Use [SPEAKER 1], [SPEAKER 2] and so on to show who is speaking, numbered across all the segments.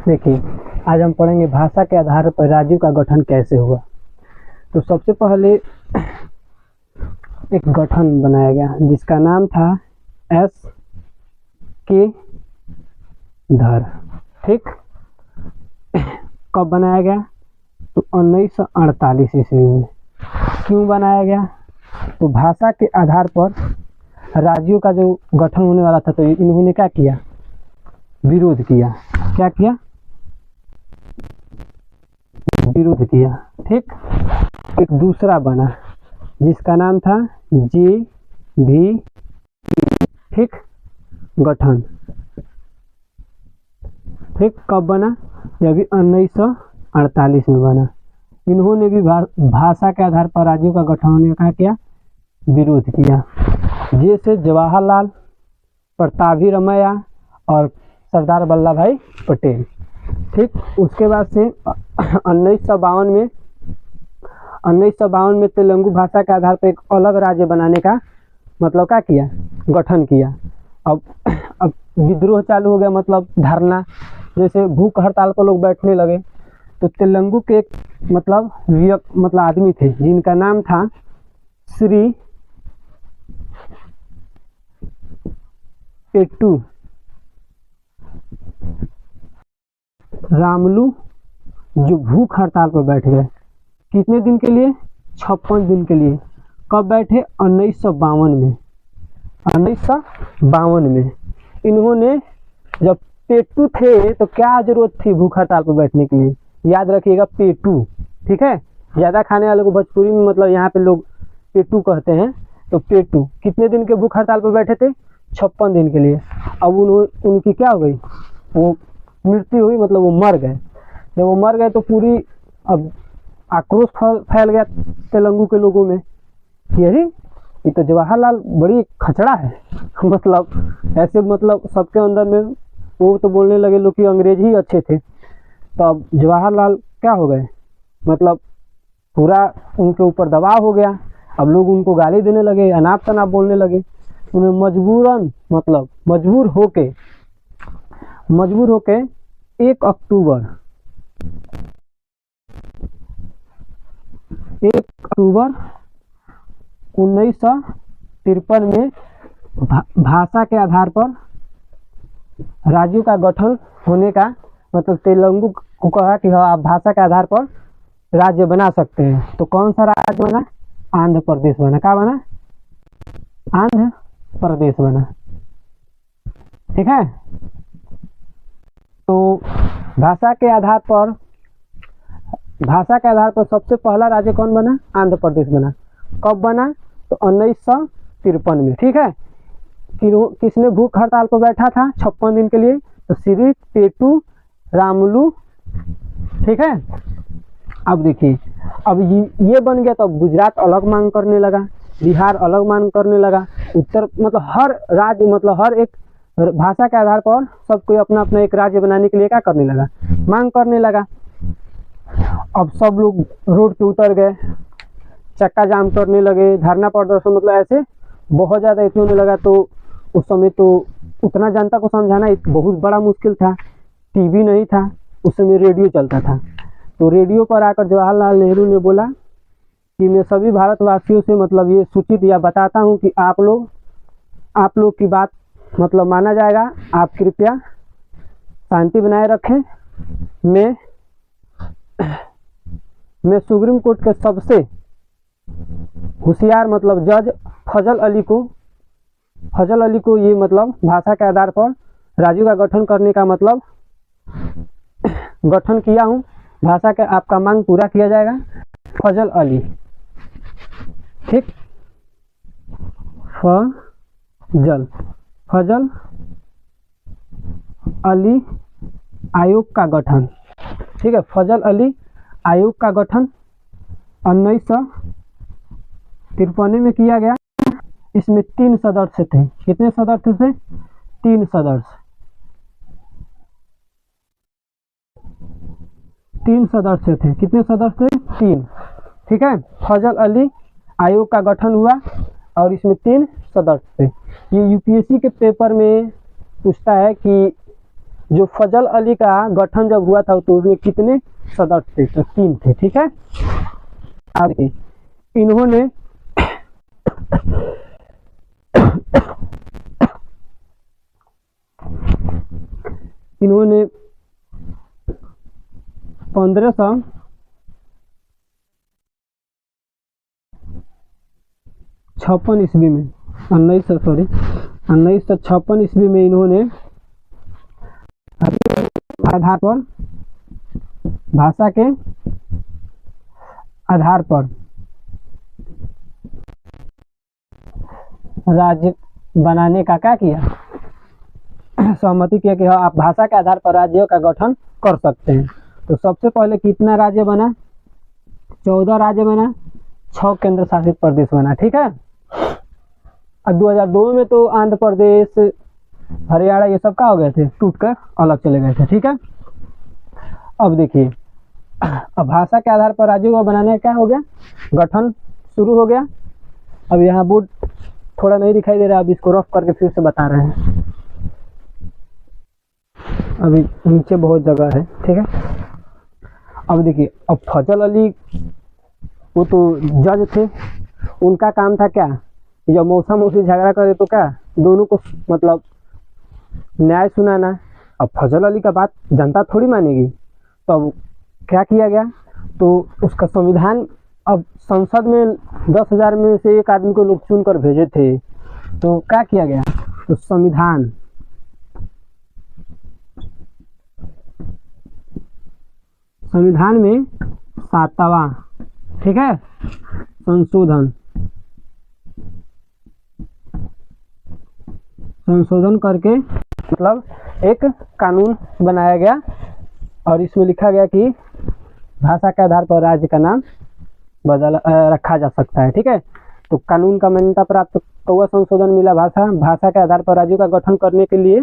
[SPEAKER 1] देखिए, आज हम पढ़ेंगे भाषा के आधार पर राज्यों का गठन कैसे हुआ। तो सबसे पहले एक गठन बनाया गया जिसका नाम था एस के धर। ठीक, कब बनाया गया? तो 1948 ईस्वी में। क्यों बनाया गया? तो भाषा के आधार पर राज्यों का जो गठन होने वाला था, तो इन्होंने क्या किया? विरोध किया। क्या किया? विरोध किया। ठीक, एक दूसरा बना जिसका नाम था JV। ठीक, गठन। ठीक, कब बना? यह भी 1948 में बना। इन्होंने भी भाषा के आधार पर राज्यों का गठन होने का क्या विरोध किया, जैसे जवाहरलाल, प्रतापी रमैया और सरदार वल्लभ भाई पटेल। ठीक, उसके बाद से 1952 में तेलुगु भाषा के आधार पर एक अलग राज्य बनाने का मतलब क्या किया? गठन किया। अब विद्रोह चालू हो गया, मतलब धरना, जैसे भूख हड़ताल पर लोग बैठने लगे। तो तेलुगु के एक मतलब आदमी थे जिनका नाम था श्री पेट्टू रामलू, जो भूख हड़ताल पर बैठ गए। कितने दिन के लिए? 56 दिन के लिए। कब बैठे? 1952 में। 1952 में इन्होंने, जब पेट्टू थे तो क्या जरूरत थी भूख हड़ताल पर बैठने के लिए? याद रखिएगा, पेट्टू। ठीक है, ज़्यादा खाने वाले को भोजपुरी में मतलब यहाँ पे लोग पेट्टू कहते हैं। तो पेट्टू कितने दिन के भूख हड़ताल पर बैठे थे? 56 दिन के लिए। अब उनकी क्या हो गई? वो मृत्यु हुई, मतलब वो मर गए। जब वो मर गए तो पूरी अब आक्रोश फैल गया तेलुगु के लोगों में कि अरे ये तो जवाहरलाल बड़ी खचड़ा है। मतलब ऐसे, मतलब सबके अंदर में वो तो बोलने लगे लोग कि अंग्रेज ही अच्छे थे। तो अब जवाहरलाल क्या हो गए? मतलब पूरा उनके ऊपर दबाव हो गया। अब लोग उनको गाली देने लगे, अनाप शनाप बोलने लगे। उन्हें मजबूरन, मतलब मजबूर होके 1 अक्टूबर 1953 में भाषा के आधार पर राज्यों का गठन होने का मतलब तेलुगु को कहा कि हाँ, आप भाषा के आधार पर राज्य बना सकते हैं। तो कौन सा राज्य बना? आंध्र प्रदेश बना। क्या बना? आंध्र प्रदेश बना। ठीक है, तो भाषा के आधार पर सबसे पहला राज्य कौन बना? आंध्र प्रदेश बना। कब बना? तो 1953 में। ठीक है, किसने भूख हड़ताल पर बैठा था 56 दिन के लिए? तो श्री पेट्टू रामलू। ठीक है, अब देखिए, अब ये बन गया। तो अब गुजरात अलग मांग करने लगा, बिहार अलग मांग करने लगा, उत्तर, मतलब हर राज्य, मतलब हर एक भाषा के आधार पर सब कोई अपना अपना एक राज्य बनाने के लिए क्या करने लगा? मांग करने लगा। अब सब लोग रोड पे उतर गए, चक्का जाम करने लगे, धरना प्रदर्शन, मतलब ऐसे बहुत ज़्यादा ऐसे होने लगा। तो उस समय तो उतना जनता को समझाना एक बहुत बड़ा मुश्किल था। टीवी नहीं था उस समय, रेडियो चलता था। तो रेडियो पर आकर जवाहरलाल नेहरू ने बोला कि मैं सभी भारतवासियों से मतलब ये सूचित या बताता हूँ कि आप लोग की बात मतलब माना जाएगा। आप कृपया शांति बनाए रखें। मैं सुप्रीम कोर्ट के सबसे होशियार मतलब जज फजल अली को ये मतलब भाषा के आधार पर राज्यों का गठन करने का मतलब गठन किया हूँ। भाषा का आपका मांग पूरा किया जाएगा। फजल अली। ठीक, फजल अली आयोग का गठन। ठीक है, फजल अली आयोग का गठन 1953 में किया गया। इसमें 3 सदस्य थे। कितने सदस्य थे? 3 सदस्य। 3 सदस्य थे। कितने सदस्य थे? 3। ठीक है, फजल अली आयोग का गठन हुआ और इसमें 3 सदस्य थे। ये यूपीएससी के पेपर में पूछता है कि जो फजल अली का गठन जब हुआ था तो उसमें कितने सदस्य थे? तो 3 थे। ठीक है, आगे इन्होंने इन्होंने 1556 ईस्वी में 1956 ईस्वी में इन्होंने आधार पर भाषा के आधार पर राज्य बनाने का क्या किया? सहमति किया कि हाँ आप भाषा के आधार पर राज्यों का गठन कर सकते हैं। तो सबसे पहले कितना राज्य बना? 14 राज्य बना, 6 केंद्र शासित प्रदेश बना। ठीक है, अब 2002 में तो आंध्र प्रदेश, हरियाणा ये सब का हो गए थे, टूटकर अलग चले गए थे। ठीक है, अब देखिए, अब भाषा के आधार पर राज्यों को बनाने का क्या हो गया? गठन शुरू हो गया। अब यहाँ बोर्ड थोड़ा नहीं दिखाई दे रहा, अब इसको रफ करके फिर से बता रहे हैं। अभी नीचे बहुत जगह है। ठीक है, अब देखिए, अब फजल अली वो तो जज थे, उनका काम था क्या? जब मौसा मौसी झगड़ा करे तो क्या दोनों को मतलब न्याय सुनाना। अब फजल अली का बात जनता थोड़ी मानेगी, तो अब क्या किया गया? तो उसका संविधान, अब संसद में 10,000 में से एक आदमी को लोग चुन कर भेजे थे, तो क्या किया गया? तो संविधान में 7वां, ठीक है, संशोधन करके मतलब एक कानून बनाया गया और इसमें लिखा गया कि भाषा के आधार पर राज्य का नाम रखा जा सकता है। ठीक है, तो कानून का मान्यता प्राप्त कौवा संशोधन मिला। भाषा के आधार पर राज्यों का गठन करने के लिए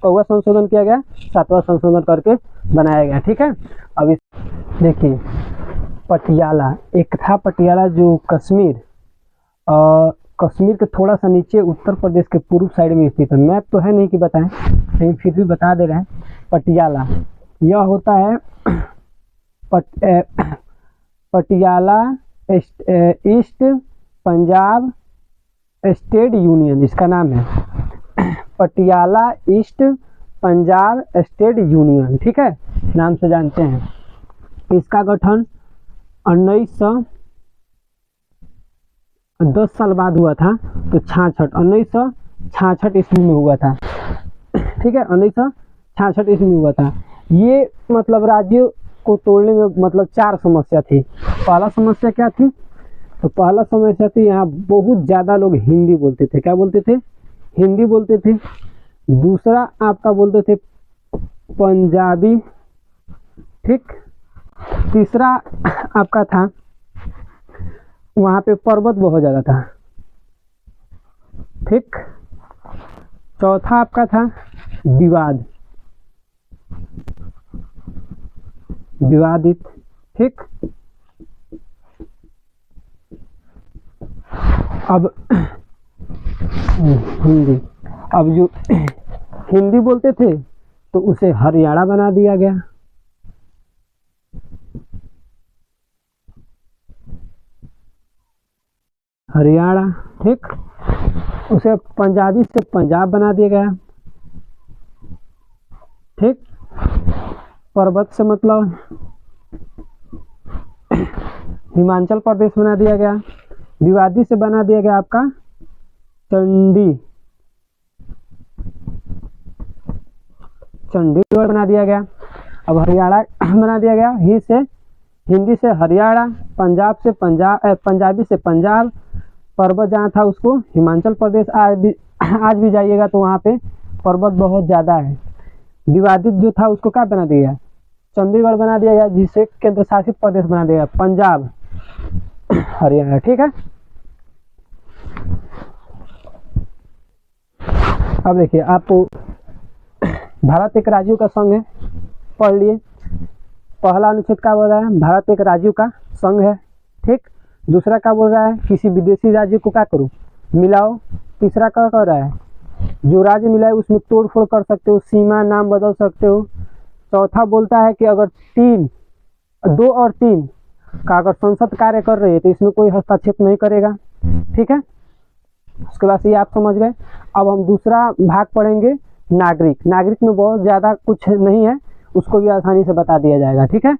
[SPEAKER 1] कौवा संशोधन किया गया, 7वां संशोधन करके बनाया गया। ठीक है, अब इस देखिए, पटियाला एक था, पटियाला जो कश्मीर के थोड़ा सा नीचे उत्तर प्रदेश के पूर्व साइड में स्थित है। मैप तो है नहीं कि बताएं, लेकिन फिर भी बता दे रहे हैं। पटियाला यह होता है Patiala east Punjab state union, इसका नाम है Patiala east Punjab state union. ठीक है, नाम से जानते हैं। इसका गठन 10 साल बाद हुआ था, तो 1966 ईस्वी में हुआ था। ठीक है, 1966 ईस्वी में हुआ था। ये मतलब राज्यों को तोड़ने में मतलब 4 समस्या थी। पहला समस्या क्या थी? तो पहला समस्या थी यहाँ बहुत ज़्यादा लोग हिंदी बोलते थे। क्या बोलते थे? हिंदी बोलते थे। दूसरा आपका बोलते थे पंजाबी। ठीक, तीसरा आपका था वहाँ पे पर्वत बहुत ज़्यादा था। ठीक, चौथा आपका था विवादित। ठीक, अब हिंदी, अब जो हिंदी बोलते थे तो उसे हरियाणा बना दिया गया। हरियाणा, ठीक, उसे पंजाबी से पंजाब बना दिया गया। ठीक, पर्वत से मतलब हिमाचल प्रदेश बना दिया गया। विवादी से बना दिया गया आपका चंडीगढ़ बना दिया गया। अब हरियाणा बना दिया गया। हिंदी से हरियाणा, पंजाबी से पंजाब, पर्वत जहाँ था उसको हिमाचल प्रदेश। आज भी जाइएगा तो वहाँ पे पर्वत बहुत ज़्यादा है। विवादित जो था उसको क्या बना दिया? चंडीगढ़ बना दिया गया, जिसे केंद्र शासित प्रदेश बना दिया पंजाब हरियाणा। ठीक है, अब देखिए, आपको भारत एक राज्यों का संघ है, पढ़ लिए। पहला अनुच्छेद क्या बोल रहा है? भारत एक राज्यों का संघ है। ठीक, दूसरा क्या बोल रहा है? किसी विदेशी राज्य को क्या करो? मिलाओ। तीसरा क्या कह रहा है? जो राज्य मिला है उसमें तोड़ फोड़ कर सकते हो, सीमा नाम बदल सकते हो। चौथा बोलता है कि अगर 2 और 3 का अगर संसद कार्य कर रही है तो इसमें कोई हस्तक्षेप नहीं करेगा। ठीक है, उसके बाद से ये आप समझ गए। अब हम दूसरा भाग पढ़ेंगे नागरिक। नागरिक में बहुत ज़्यादा कुछ नहीं है, उसको भी आसानी से बता दिया जाएगा। ठीक है।